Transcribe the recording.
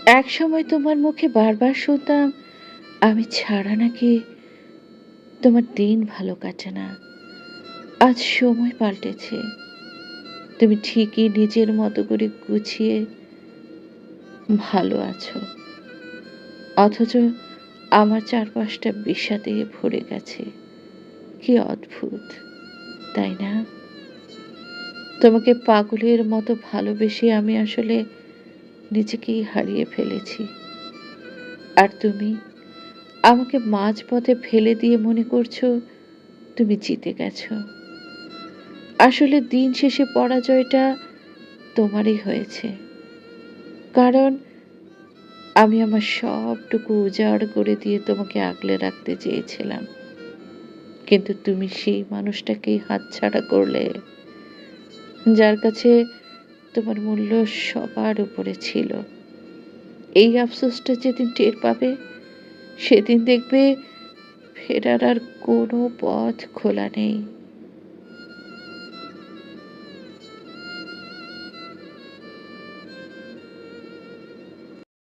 একসময় তোমার মুখে বারবার শুনতাম আমি ছাড়া নাকি তোমার দিন ভালো কাটে না। আজ সময় পাল্টেছে। তুমি ঠিকই নিজের মতো করে গুছিয়ে ভালো আছো। অথচ আমার চারপাশটা বিষাদে ভরে গেছে। কি অদ্ভুত, তাই না? তোমাকে পাগলের মতো ভালোবেসে আমি আসলে নিজেকেই হারিয়ে ফেলেছি। আর তুমি আমাকে মাঝপথে ফেলে দিয়ে মনে করছো তুমি জিতে গেছো। আসলে দিন শেষে পরাজয়টা তোমারই হয়েছে। কারণ আমি আমার সবটুকু উজাড় করে দিয়ে তোমাকে আগলে রাখতে চেয়েছিলাম। কিন্তু তুমি সেই মানুষটাকেই হাতছাড়া করলে, যার কাছে তোমার মূল্য সবার উপরে ছিল। এই আফসোসটা যেদিন টের পাবে, সেদিন দেখবে ফেরার আর কোনো পথ খোলা নেই।